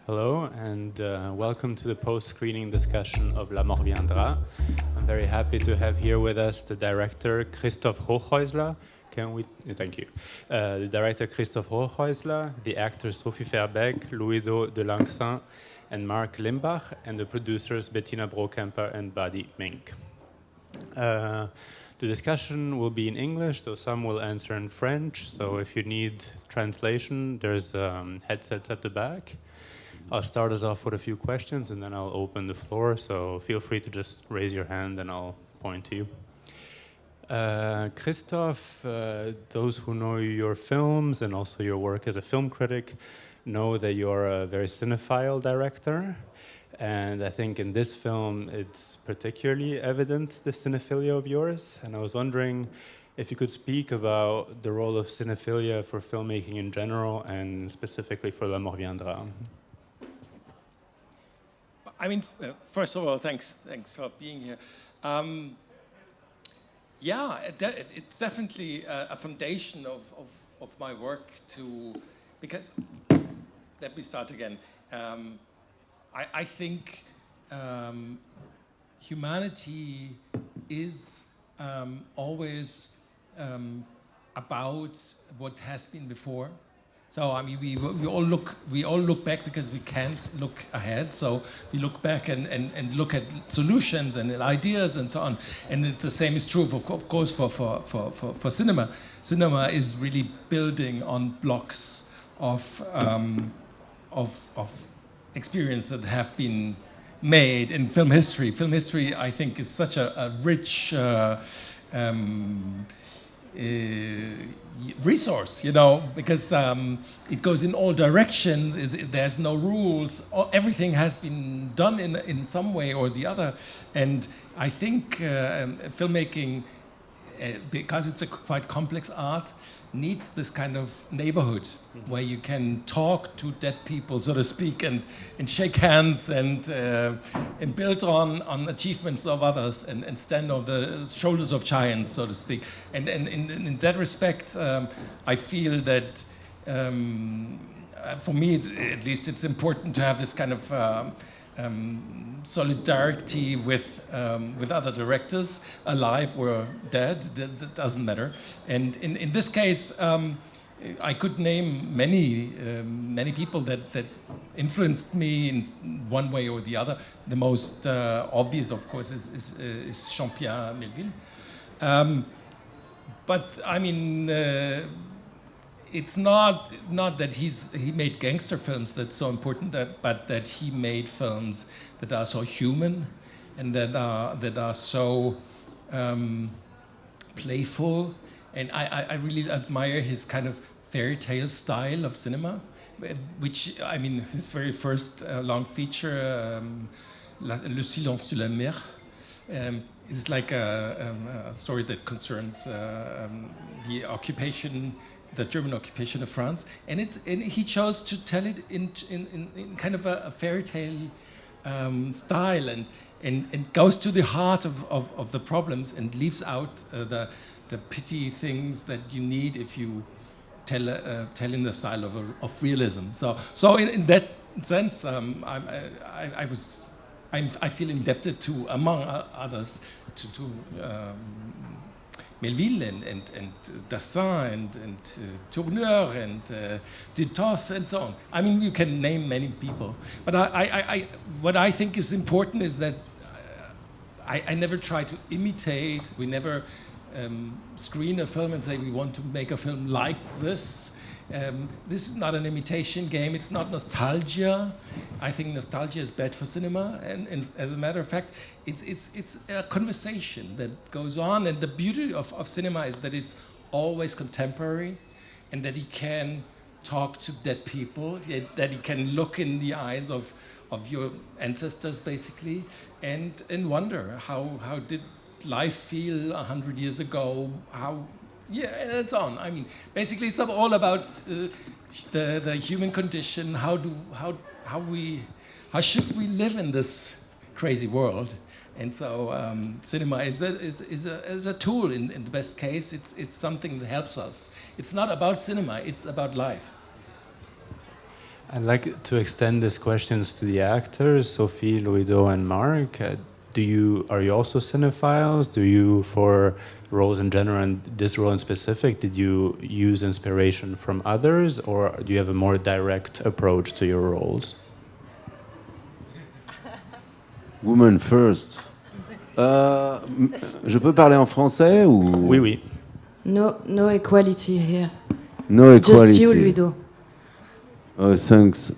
Hello, and welcome to the post-screening discussion of La Mort viendra. I'm very happy to have here with us the director, Christoph Hochhäusler. Thank you. The director, Christoph Hochhäusler, the actors Sophie Verbeek, Louido de Langsin, and Mark Limbach, and the producers Bettina Brokemper and Buddy Mink. The discussion will be in English, though some will answer in French, so if you need translation, there's headsets at the back. I'll start us off with a few questions and then I'll open the floor, so feel free to just raise your hand and I'll point to you. Christoph, those who know your films and also your work as a film critic know that you're a very cinephile director. And I think in this film, it's particularly evident, the cinephilia of yours. And I was wondering if you could speak about the role of cinephilia for filmmaking in general and specifically for La Mort viendra. I mean, first of all, thanks for being here. Yeah, it's definitely a foundation of my work because, let me start again. I think humanity is always about what has been before. So I mean, we all look back because we can't look ahead. So we look back and look at solutions and ideas and so on. And the same is true, of course, for cinema. Cinema is really building on blocks of experience that have been made in film history. Film history, I think, is such a rich resource, you know, because it goes in all directions. There's no rules. Everything has been done in some way or the other. And I think filmmaking, because it's a quite complex art, needs this kind of neighborhood where you can talk to dead people, so to speak, and shake hands and build on achievements of others and stand on the shoulders of giants, so to speak. And in that respect, I feel that for me, at least, it's important to have this kind of solidarity with other directors, alive or dead, that doesn't matter. And in this case, I could name many people that influenced me in one way or the other. The most obvious, of course, is Jean-Pierre Melville. But I mean, it's not that he made gangster films that's so important, but that he made films that are so human and that are so playful. And I really admire his kind of fairy tale style of cinema, which, I mean, his very first long feature, Le silence de la mer, is like a story that concerns the occupation, the German occupation of France, and he chose to tell it in kind of a fairy tale style, and goes to the heart of the problems and leaves out the pity things that you need if you tell in the style of realism. So in that sense, I feel indebted to, among others, to Melville and Dassin and Tourneur and Dutoff and so on. I mean, you can name many people. But what I think is important is that I never try to imitate. We never screen a film and say we want to make a film like this. This is not an imitation game. It's not nostalgia. I think nostalgia is bad for cinema. And as a matter of fact, it's a conversation that goes on. And the beauty of cinema is that it's always contemporary, and that he can talk to dead people, that he can look in the eyes of your ancestors, basically, and wonder how did life feel 100 years ago? Yeah, and so on. I mean, basically, it's all about the human condition. How should we live in this crazy world? And so, cinema is a tool. In the best case, it's something that helps us. It's not about cinema; it's about life. I'd like to extend these questions to the actors, Sophie, Luido, and Mark. Are you also cinephiles? Do you, for roles in general and this role in specific, did you use inspiration from others, or do you have a more direct approach to your roles? Woman first. Je peux parler en français ou? Oui, oui. No equality here. No equality. Just you, Luido. Oh, thanks.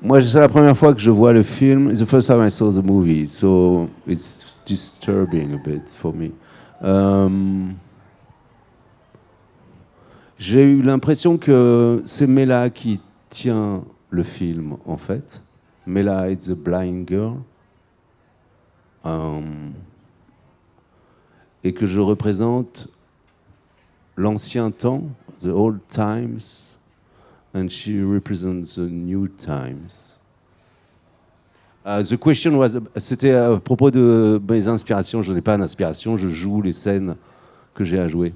Moi, c'est la première fois que je vois le film. It's the first time I saw the movie, so it's disturbing a bit for me. J'ai eu l'impression que c'est Mela qui tient le film, en fait. Mela is the blind girl. Et que je représente l'ancien temps, the old times, and she represents the new times. The question was, c'était à propos de mes inspirations. Je n'ai pas d'inspiration, je joue les scènes que j'ai à jouer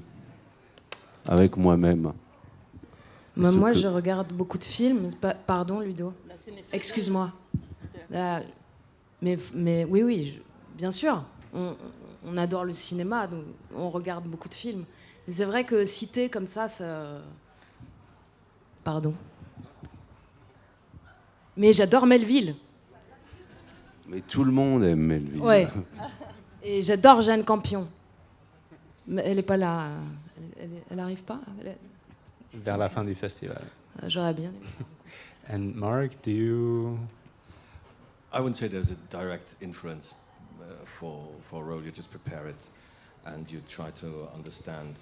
avec moi-même. Moi, je regarde beaucoup de films. Pardon, Ludo. Excuse-moi. Mais oui, bien sûr. On adore le cinéma, donc on regarde beaucoup de films. Mais c'est vrai que citer comme ça... Pardon. Mais j'adore Melville. Mais tout le monde aime Melville. Ouais. Et j'adore Jeanne Campion. Mais elle n'est pas là. Elle n'arrive pas. Vers la fin du festival. J'aurais bien aimé. And Mark, do you... I wouldn't say there's a direct influence for a role. You just prepare it and you try to understand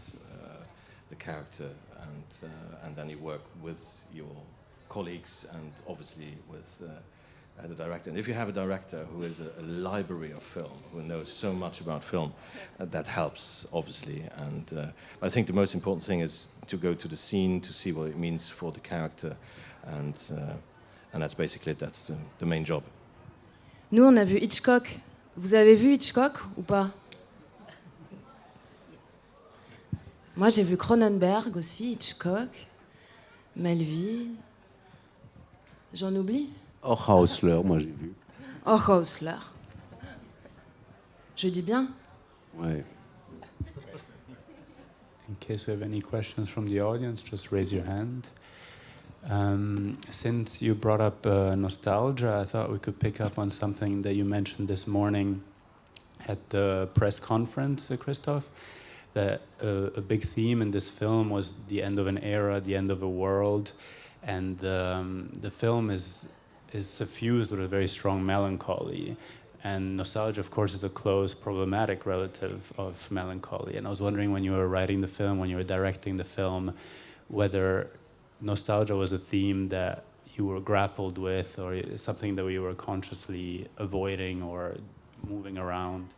the character, and then you work with your colleagues and obviously with the director. And if you have a director who is a library of film, who knows so much about film, that helps, obviously. And I think the most important thing is to go to the scene, to see what it means for the character, and that's basically it. That's the main job. Nous, on a vu Hitchcock. Vous avez vu Hitchcock ou pas? Moi, j'ai vu Cronenberg aussi, Hitchcock, Melville. J'en oublie? Hochhäusler, moi j'ai vu. Hochhäusler. Je dis bien? Ouais. In case we have any questions from the audience, just raise your hand. Since you brought up nostalgia, I thought we could pick up on something that you mentioned this morning at the press conference, Christoph. that a big theme in this film was the end of an era, the end of a world, and the film is suffused with a very strong melancholy. And nostalgia, of course, is a close, problematic relative of melancholy. And I was wondering, when you were writing the film, when you were directing the film, whether nostalgia was a theme that you were grappled with, or something that you were consciously avoiding or moving around.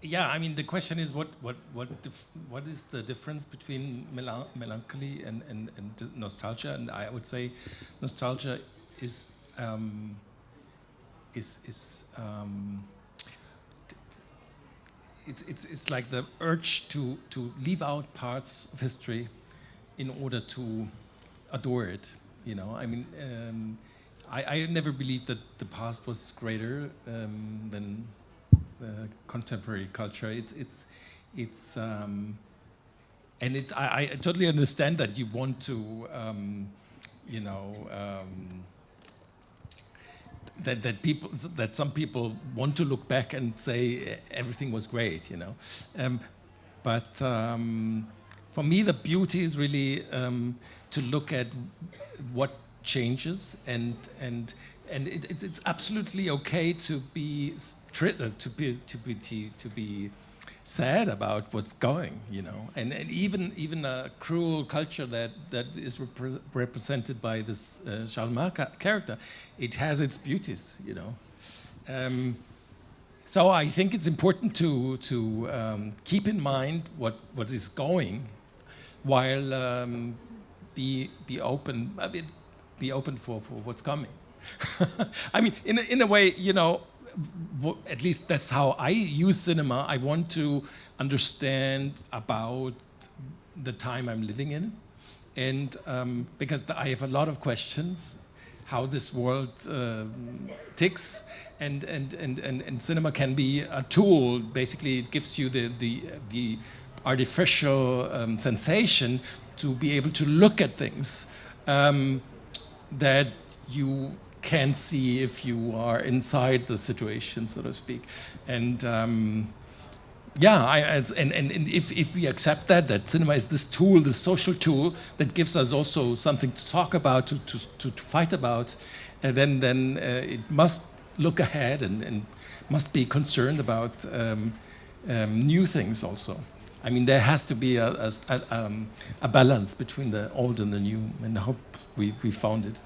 Yeah, I mean, the question is what is the difference between melancholy and nostalgia? And I would say nostalgia is it's like the urge to leave out parts of history in order to adore it. You know, I mean, I never believed that the past was greater than contemporary culture. I totally understand that you want to, that some people want to look back and say everything was great, you know. But for me, the beauty is really to look at what changes, and it's absolutely okay to be sad about what's going, you know, and even a cruel culture that is represented by this Charles Marc character, it has its beauties, you know. So I think it's important to keep in mind what is going, while be open for what's coming. I mean, in a way, you know, at least that's how I use cinema. I want to understand about the time I'm living in, and because I have a lot of questions, how this world ticks, and cinema can be a tool. Basically, it gives you the artificial sensation to be able to look at things that you can't see if you are inside the situation, so to speak. And if we accept that cinema is this tool, this social tool that gives us also something to talk about, to fight about, and then it must look ahead and must be concerned about new things also. I mean, there has to be a balance between the old and the new, and I hope we found it.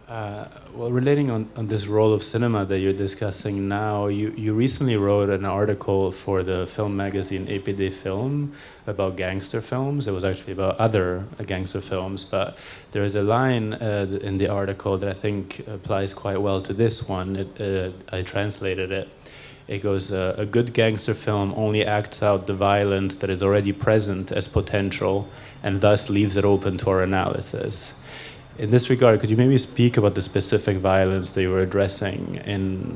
Well, relating on this role of cinema that you're discussing now, you recently wrote an article for the film magazine EPD Film about gangster films. It was actually about other gangster films, but there is a line in the article that I think applies quite well to this one. I translated it. It goes, a good gangster film only acts out the violence that is already present as potential, and thus leaves it open to our analysis. In this regard, could you maybe speak about the specific violence that you were addressing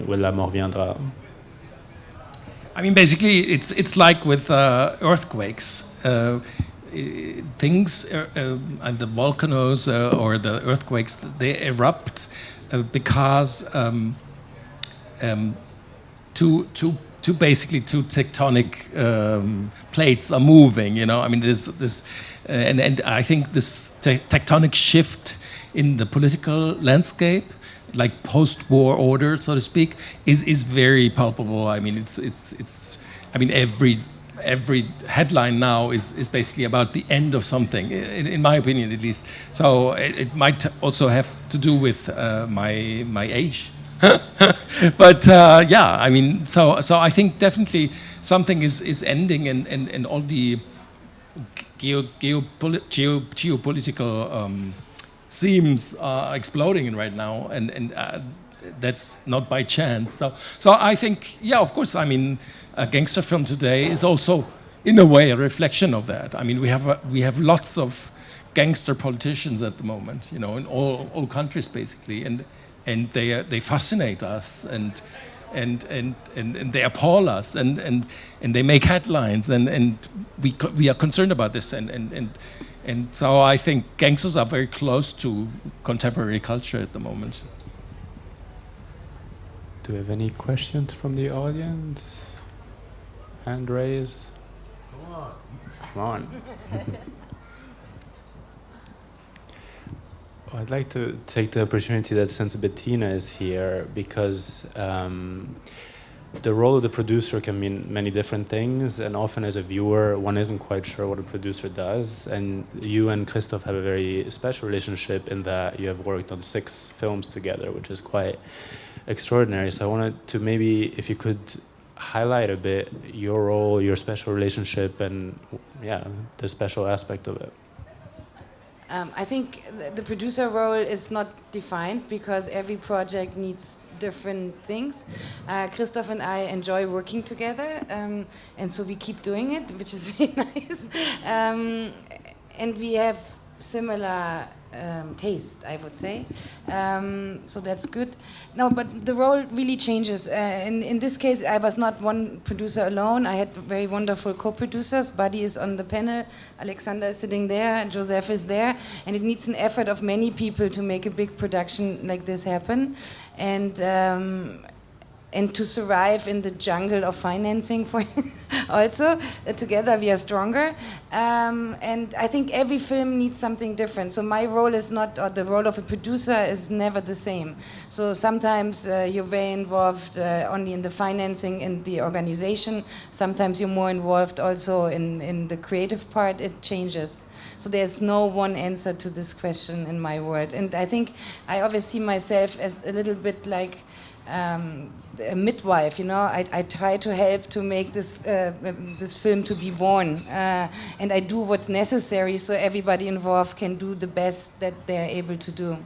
with La Mort viendra? I mean, basically, it's like with earthquakes. Things, and the volcanoes or the earthquakes, they erupt because two tectonic plates are moving. You know, I mean, and I think this tectonic shift in the political landscape, like post-war order, so to speak, is very palpable. I mean, it's. I mean, every headline now is basically about the end of something, in my opinion, at least. So it might also have to do with my age. But yeah, I mean, so I think definitely something is ending, and all the geopolitical themes are exploding right now, and that's not by chance. So I think, yeah, of course, I mean, a gangster film today is also, in a way, a reflection of that. I mean, we have lots of gangster politicians at the moment, you know, in all countries basically, and they fascinate us, and they appall us, and they make headlines, and we are concerned about this, and so I think gangsters are very close to contemporary culture at the moment. Do we have any questions from the audience? hand raise? Come on. Well, I'd like to take the opportunity that since Bettina is here, because the role of the producer can mean many different things, and often as a viewer, one isn't quite sure what a producer does. And you and Christoph have a very special relationship in that you have worked on 6 films together, which is quite extraordinary. So I wanted to maybe, if you could highlight a bit your role, your special relationship, and yeah, the special aspect of it. I think the producer role is not defined because every project needs different things. Christoph and I enjoy working together, and so we keep doing it, which is really nice. And we have similar taste, I would say. So that's good. No, but the role really changes. In this case, I was not one producer alone. I had very wonderful co-producers. Buddy is on the panel, Alexander is sitting there, Joseph is there, and it needs an effort of many people to make a big production like this happen. And to survive in the jungle of financing for also, together we are stronger. And I think every film needs something different. So my role is not, or the role of a producer is never the same. So sometimes you're very involved only in the financing and the organization. Sometimes you're more involved also in the creative part. It changes. So there's no one answer to this question in my world. And I think I always see myself as a little bit like a midwife, you know. I try to help to make this film to be born, and I do what's necessary so everybody involved can do the best that they're able to do.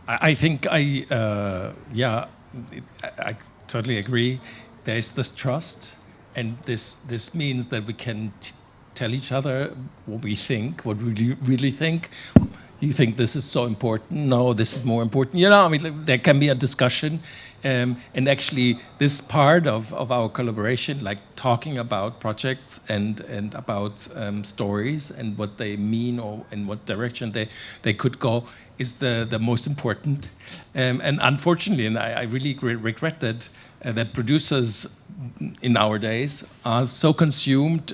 I think I totally agree. There is this trust, and this means that we can tell each other what we think, what we really think. You think this is so important? No, this is more important. You know, I mean, there can be a discussion. And actually, this part of our collaboration, like talking about projects and about stories and what they mean or in what direction they could go, is the most important. And unfortunately, and I really regret that producers in our days are so consumed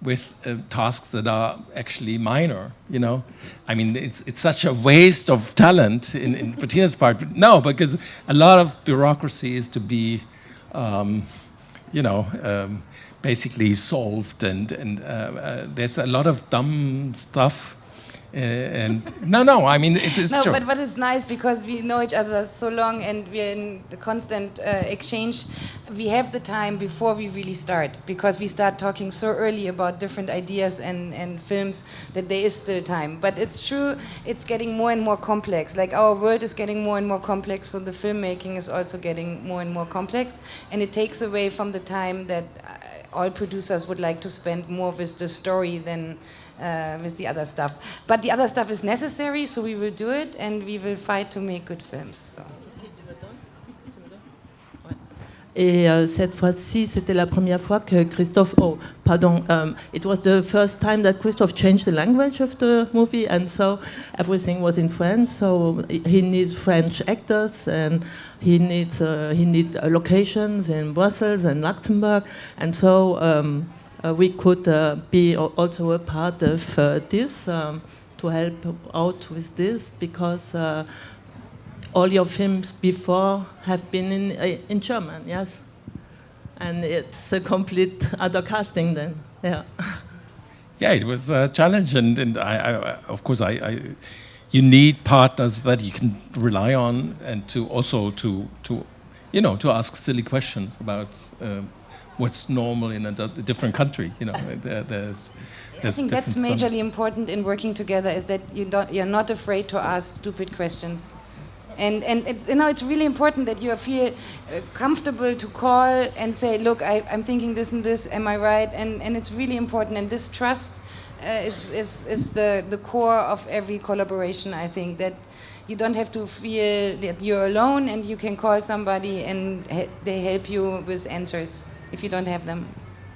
with tasks that are actually minor, you know. I mean, it's such a waste of talent in Bettina's part. But no, because a lot of bureaucracy is to be, basically solved, and there's a lot of dumb stuff. And no, I mean, it's no, true. but it's nice because we know each other so long and we're in the constant exchange. We have the time before we really start, because we start talking so early about different ideas and films that there is still time. But it's true, it's getting more and more complex. Like, our world is getting more and more complex, so the filmmaking is also getting more and more complex, and it takes away from the time that all producers would like to spend more with the story than with the other stuff. But the other stuff is necessary, so we will do it, and we will fight to make good films. So. Et cette fois-ci, c'était la première fois que Christoph. It was the first time that Christoph changed the language of the movie, and so everything was in French. So he needs French actors, and he needs locations in Brussels and Luxembourg, and so we could be also a part of this to help out with this, because. All your films before have been in German, yes, and it's a complete other casting then, yeah. Yeah, it was a challenge, and I of course, you need partners that you can rely on, and to also to ask silly questions about what's normal in a different country. You know, I think that's majorly important in working together, is that you're not afraid to ask stupid questions. And it's, it's really important that you feel comfortable to call and say, look, I'm thinking this and this, am I right? And it's really important, and this trust is the core of every collaboration, I think, that you don't have to feel that you're alone, and you can call somebody and they help you with answers if you don't have them.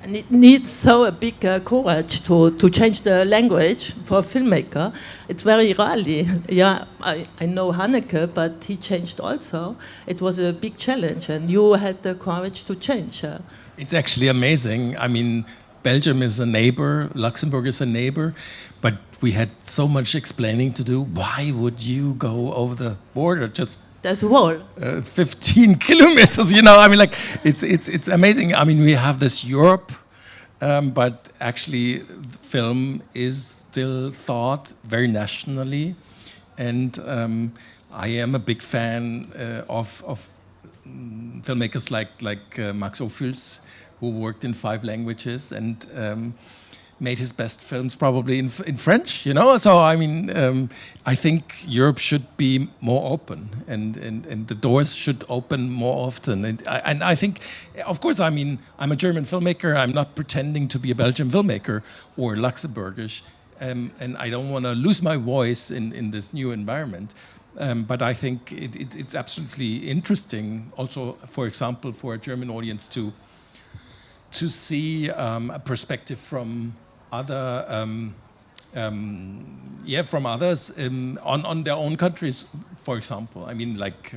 And it needs so a big courage to change the language for a filmmaker. It's very rarely. Yeah, I know Haneke, but he changed also. It was a big challenge, and you had the courage to change. It's actually amazing. I mean, Belgium is a neighbor, Luxembourg is a neighbor, but we had so much explaining to do. Why would you go over the border? Just there's a wall. 15 kilometers, you know. I mean, like, it's amazing. I mean, we have this Europe, but actually, film is still thought very nationally, and I am a big fan of filmmakers like Max Ophüls, who worked in 5 languages and made his best films probably in French, you know. So I mean, I think Europe should be more open, and the doors should open more often. And I think, of course, I mean, I'm a German filmmaker. I'm not pretending to be a Belgian filmmaker or Luxembourgish, and I don't want to lose my voice in this new environment. But I think it's absolutely interesting, also, for example, for a German audience to see a perspective from other, from others on their own countries. For example, I mean, like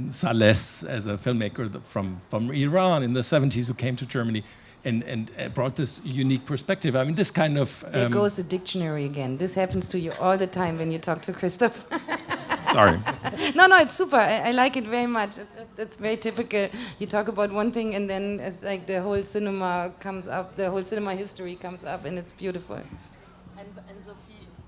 Saleh as a filmmaker from Iran in the 70s who came to Germany and brought this unique perspective. I mean, this kind of... there goes the dictionary again. This happens to you all the time when you talk to Christoph. Sorry. No, it's super. I like it very much. It's very typical. You talk about one thing and then it's like the whole cinema comes up, the whole cinema history comes up, and it's beautiful. And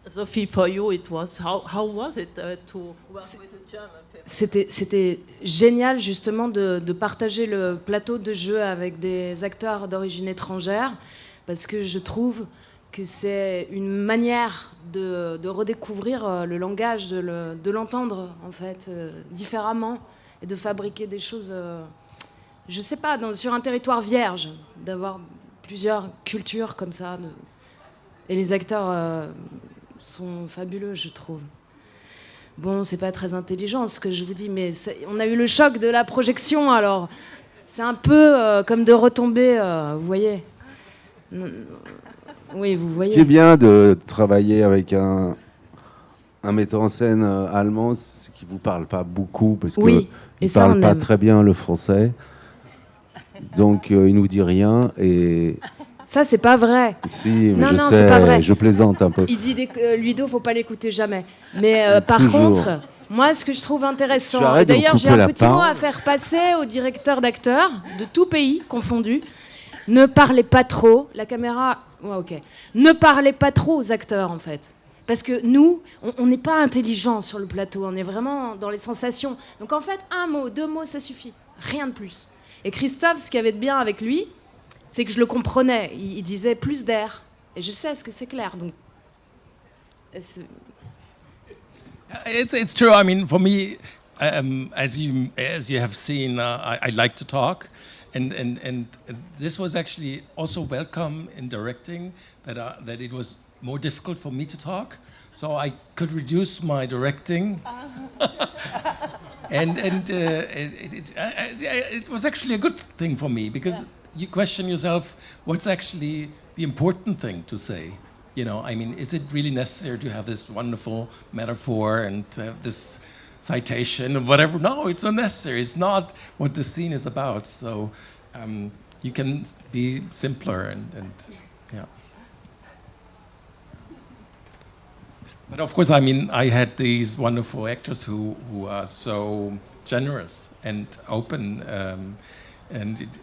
Sophie, for you, it was how was it to work with a German film? C'était génial justement de partager le plateau de jeu avec des acteurs d'origine étrangère, parce que je trouve que c'est une manière de redécouvrir le langage, de l'entendre en fait différemment, et de fabriquer des choses, je sais pas, sur un territoire vierge, d'avoir plusieurs cultures comme ça. Et les acteurs sont fabuleux, je trouve. Bon, c'est pas très intelligent ce que je vous dis, mais on a eu le choc de la projection, alors c'est un peu comme de retomber, vous voyez. Oui, vous voyez. Ce qui est bien de travailler avec un metteur en scène allemand, c'est qu'il ne vous parle pas beaucoup, parce qu'il ne parle pas très bien le français. Donc, il ne nous dit rien. Et... Ça, c'est pas vrai. Si, mais non, je sais, pas vrai. Je plaisante un peu. Il dit Ludo, il ne faut pas l'écouter jamais. Mais par contre, moi, ce que je trouve intéressant, d'ailleurs, j'ai un petit mot à faire passer aux directeurs d'acteurs, de tout pays confondu. Ne parlez pas trop, la caméra... Ouais, ok. Ne parlez pas trop aux acteurs, en fait. Parce que nous, on n'est pas intelligents sur le plateau, on est vraiment dans les sensations. Donc en fait, 1 mot, 2 mots, ça suffit. Rien de plus. Et Christophe, ce qu'il y avait de bien avec lui, c'est que je le comprenais. Il disait plus d'air. Et je sais ce que c'est clair. Donc... It's true. I mean, for me, as you have seen, I like to talk. And this was actually also welcome in directing, that it was more difficult for me to talk, so I could reduce my directing. and it was actually a good thing for me, because you question yourself, what's actually the important thing to say? You know, I mean, is it really necessary to have this wonderful metaphor and this citation or whatever? No, it's not necessary. It's not what the scene is about. So you can be simpler and yeah. But of course, I mean, I had these wonderful actors who are so generous and open.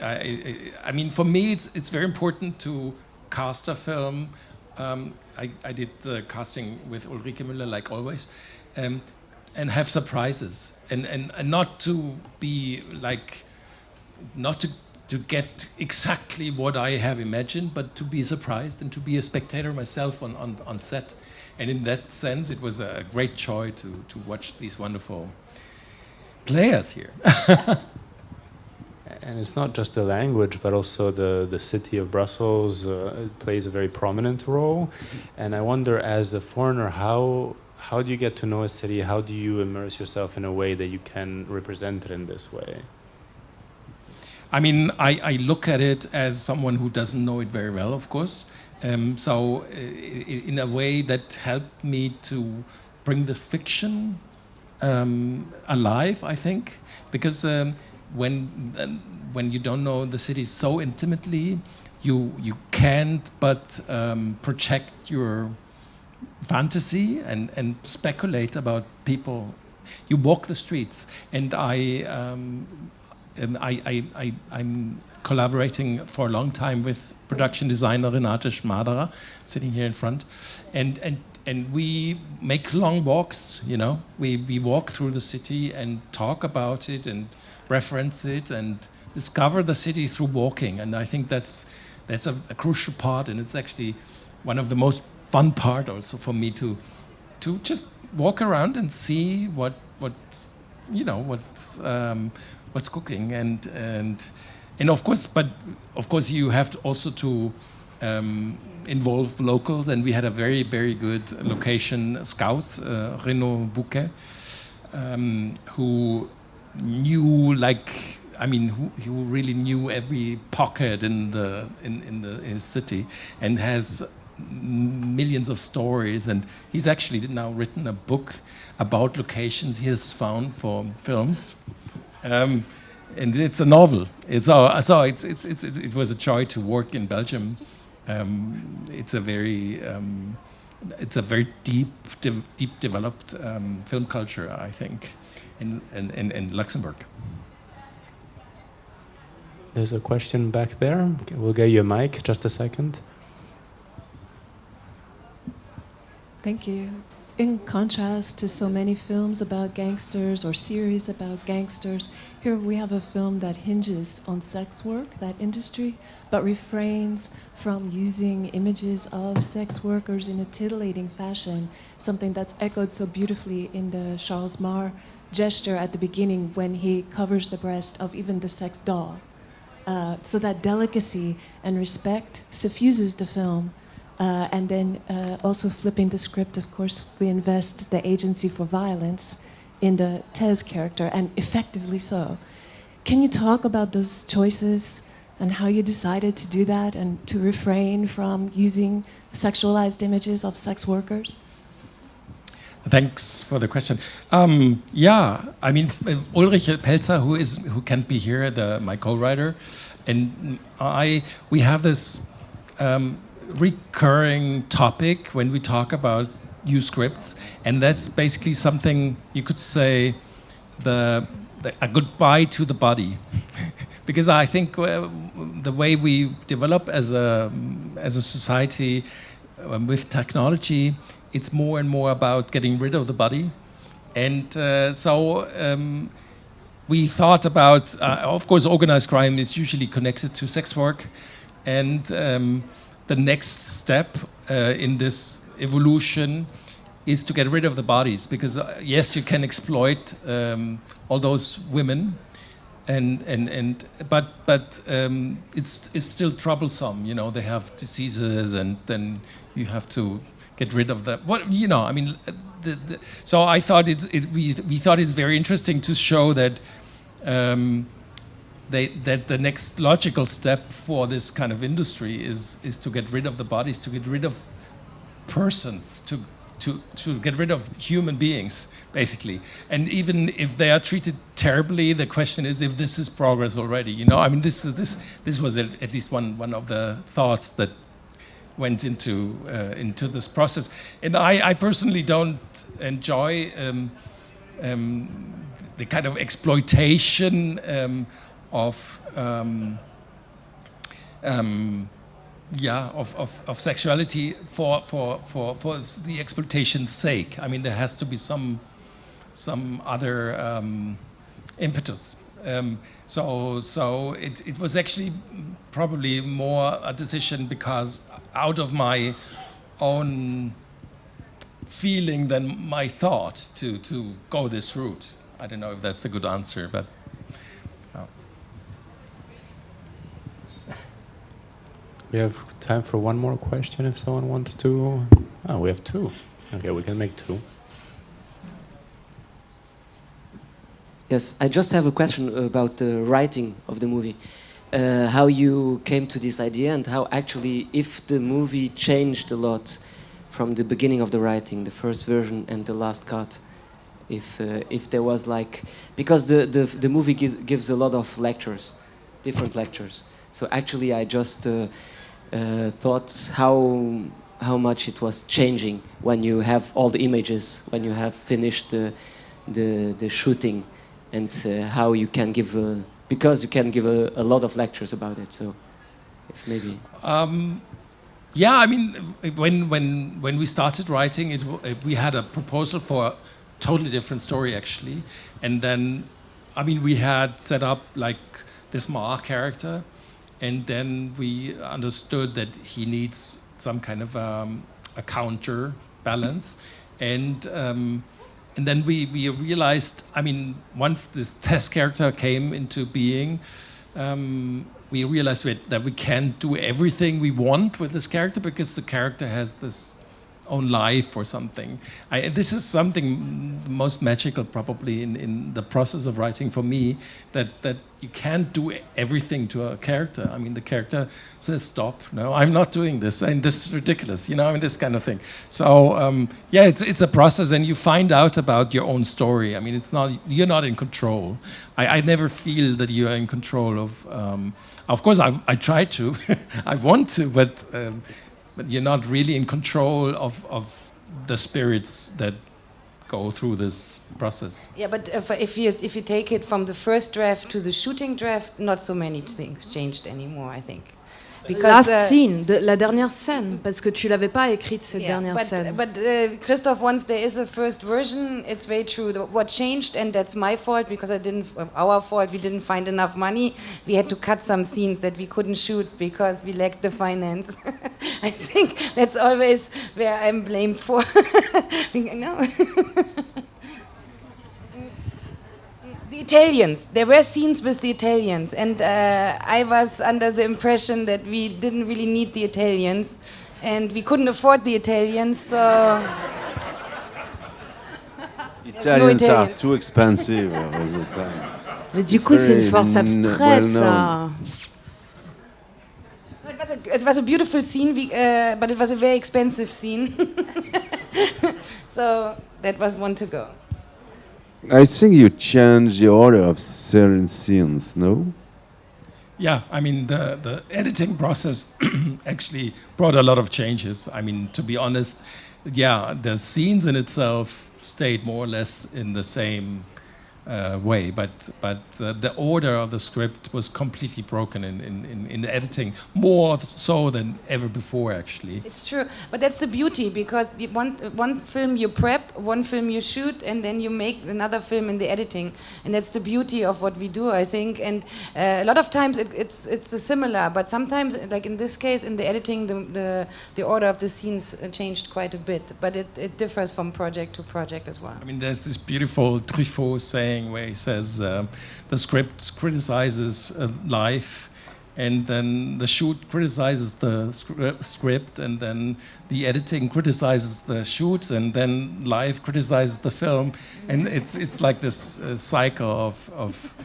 I mean, for me, it's very important to cast a film. I did the casting with Ulrike Müller, like always, and have surprises, and not to be like, not to get exactly what I have imagined, but to be surprised and to be a spectator myself on set. And in that sense, it was a great joy to watch these wonderful players here. And it's not just the language, but also the city of Brussels plays a very prominent role. And I wonder, as a foreigner, how do you get to know a city? How do you immerse yourself in a way that you can represent it in this way? I mean, I look at it as someone who doesn't know it very well, of course. So in a way that helped me to bring the fiction alive, I think, because when you don't know the city so intimately, you can't but project your fantasy and speculate about people. You walk the streets, and I'm collaborating for a long time with production designer Renate Schmaderer, sitting here in front, and we make long walks. You know, we walk through the city and talk about it and reference it and discover the city through walking. And I think that's a crucial part, and it's actually one of the most fun part also for me to just walk around and see what's cooking and of course you have to also to involve locals, and we had a very, very good location scout, Renaud Bouquet, who knew, who really knew every pocket in the city and has millions of stories, and he's actually now written a book about locations he has found for films, and it's a novel. It was a joy to work in Belgium. It's a very deep developed film culture, I think, in Luxembourg. There's a question back there. We'll get you a mic. Just a second. Thank you. In contrast to so many films about gangsters or series about gangsters, here we have a film that hinges on sex work, that industry, but refrains from using images of sex workers in a titillating fashion, something that's echoed so beautifully in the Charles Marr gesture at the beginning when he covers the breast of even the sex doll. So that delicacy and respect suffuses the film. And then also flipping the script, of course, we invest the agency for violence in the Tez character, and effectively so. Can you talk about those choices and how you decided to do that and to refrain from using sexualized images of sex workers? Thanks for the question. Ulrich Pelzer, who can't be here, my co-writer, and we have this recurring topic when we talk about new scripts, and that's basically something you could say a goodbye to the body, because I think the way we develop as a society with technology, it's more and more about getting rid of the body, and so we thought about, of course, organized crime is usually connected to sex work, and the next step in this evolution is to get rid of the bodies, because yes, you can exploit all those women, but it's still troublesome. You know, they have diseases, and then you have to get rid of them. So I thought we thought it's very interesting to show that. That the next logical step for this kind of industry is to get rid of the bodies, to get rid of persons, to get rid of human beings, basically. And even if they are treated terribly, the question is if this is progress already. You know, I mean, this was at least one of the thoughts that went into this process. And I personally don't enjoy the kind of exploitation of sexuality for the exploitation's sake. I mean, there has to be some other impetus. So it was actually probably more a decision because out of my own feeling than my thought to go this route. I don't know if that's a good answer, but. We have time for one more question if someone wants to. Oh, we have two. Okay, we can make two. Yes, I just have a question about the writing of the movie. How you came to this idea and how actually, if the movie changed a lot from the beginning of the writing, the first version and the last cut, if there was like, because the movie gives a lot of lectures, different lectures. So actually, I just thought how much it was changing when you have all the images, when you have finished the shooting, and how you can give because you can give a lot of lectures about it. So, if maybe. Yeah, I mean, when we started writing, we had a proposal for a totally different story actually, and then, I mean, we had set up like this Mort character, and then we understood that he needs some kind of a counter balance, and then we realized, I mean, once this test character came into being, we realized that we can't do everything we want with this character because the character has this own life or something. This is something most magical probably in the process of writing for me, that you can't do everything to a character. I mean, the character says, stop, no, I'm not doing this, and this is ridiculous, you know, I mean, this kind of thing. So, yeah, it's a process, and you find out about your own story. I mean, you're not in control. I never feel that you are in control of course, I try to, I want to, but you're not really in control of the spirits that go through this process. Yeah, but if you take it from the first draft to the shooting draft, not so many things changed anymore, I think. Because, last scene, la dernière scène, parce que tu l'avais pas écrite cette dernière scène. But Christoph, once there is a first version, it's very true. What changed, and that's my fault because our fault, we didn't find enough money. We had to cut some scenes that we couldn't shoot because we lacked the finance. I think that's always where I'm blamed for. No. The Italians. There were scenes with the Italians, and I was under the impression that we didn't really need the Italians, and we couldn't afford the Italians, so... Italians are too expensive all the time. Mais du coup, c'est une force abstraite, ça. It was a beautiful scene, but it was a very expensive scene. So that was one to go. I think you changed the order of certain scenes, no? Yeah, I mean, the editing process actually brought a lot of changes. I mean, to be honest, yeah, the scenes in itself stayed more or less in the same way, but the order of the script was completely broken in the editing, more so than ever before, actually. It's true, but that's the beauty, because one film you prep, one film you shoot, and then you make another film in the editing, and that's the beauty of what we do, I think. And a lot of times it's similar, but sometimes, like in this case, in the editing, the order of the scenes changed quite a bit, but it differs from project to project as well. I mean, there's this beautiful Truffaut saying where he says the script criticizes life, and then the shoot criticizes the script, and then the editing criticizes the shoot, and then life criticizes the film, and it's like this cycle of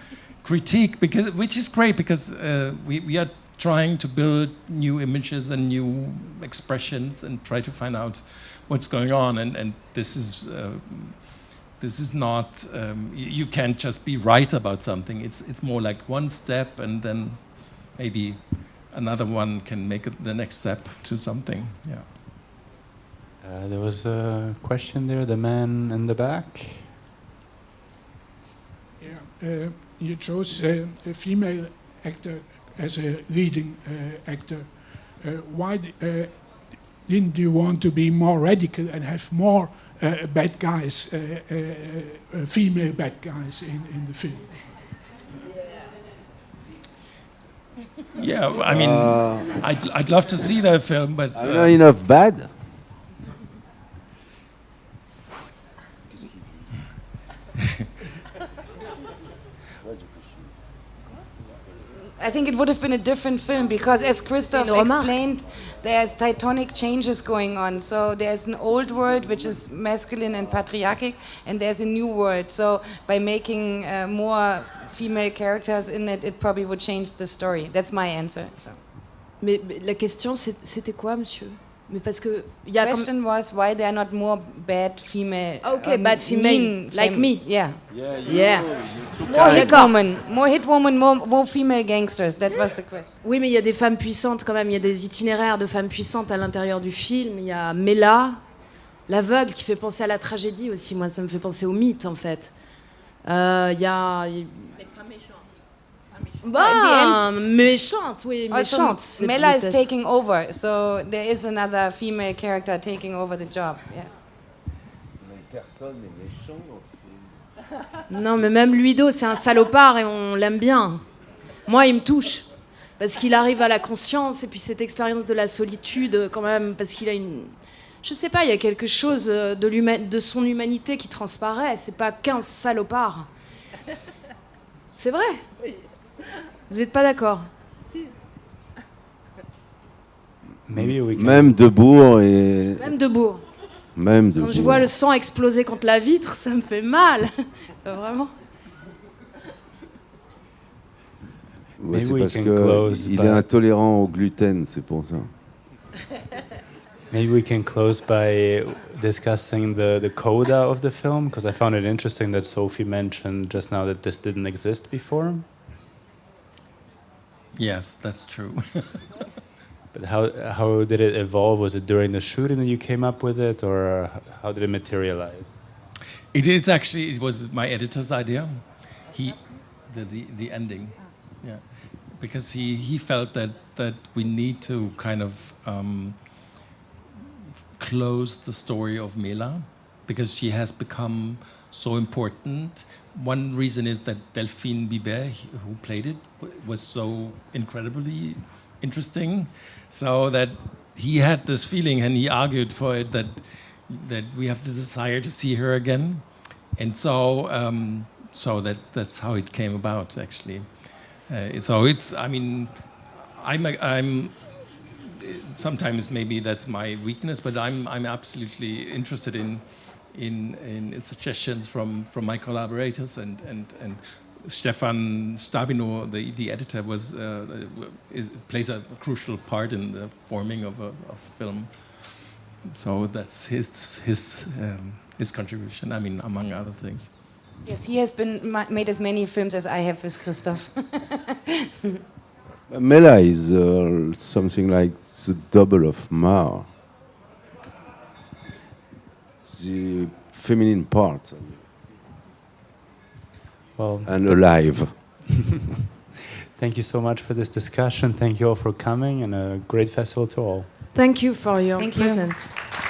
critique, which is great, because we are trying to build new images and new expressions and try to find out what's going on, and this is not, you can't just be right about something. It's more like one step, and then maybe another one can make the next step to something. Yeah. There was a question there, the man in the back. Yeah, you chose a female actor as a leading actor. Why didn't you want to be more radical and have more bad guys, female bad guys in the film? Yeah, I mean, I'd love to see that film, but... I'm not enough bad. I think it would have been a different film because, as Christoph explained, there's tectonic changes going on. So there's an old world which is masculine and patriarchic, and there's a new world. So by making more female characters in it, it probably would change the story. That's my answer. So. Mais la question, c'était quoi, monsieur? Mais parce que the question was why there are not more bad female. Okay, bad female like me. Yeah. More hit woman, more female gangsters. That was the question. Oui, mais il y a des femmes puissantes quand même. Il y a des itinéraires de femmes puissantes à l'intérieur du film. Il y a Mela, l'aveugle, qui fait penser à la tragédie aussi. Moi, ça me fait penser au mythe en fait. Il y a. Bah, méchante, oui, méchante. Mela is taking over, so there is another female character taking over the job. Yes. Personne n'est méchant dans ce film. Non, mais même Luido, c'est un salopard et on l'aime bien. Moi, il me touche parce qu'il arrive à la conscience et puis cette expérience de la solitude, quand même, parce qu'il a une. Je sais pas, il y a quelque chose de son humanité qui transparaît. C'est pas qu'un salopard. C'est vrai. Oui. Vous n'êtes pas d'accord? Même Debourg et... Même Debourg. Même Debourg. Quand je vois le sang exploser contre la vitre, ça me fait mal. Vraiment. Ouais, c'est parce qu'il est intolérant au gluten, c'est pour ça. Maybe we can close by discussing the coda of the film, because I found it interesting that Sophie mentioned just now that this didn't exist before. Yes, that's true. But how did it evolve? Was it during the shooting that you came up with it, or how did it materialize? It was my editor's idea. The ending, yeah, because he felt that we need to kind of close the story of Mela, because she has become so important. One reason is that Delphine Bibert, who played it, was so incredibly interesting, so that he had this feeling and he argued for it that we have the desire to see her again, and so that's how it came about actually. I mean, I'm sometimes maybe that's my weakness, but I'm absolutely interested in suggestions from my collaborators, and Stefan Stabino, the editor, plays a crucial part in the forming of a film. So that's his contribution. I mean, among other things. Yes, he has made as many films as I have with Christoph. Mela is something like the double of Mort. The feminine part. Well, and alive. Thank you so much for this discussion. Thank you all for coming, and a great festival to all. Thank you for your presence. You.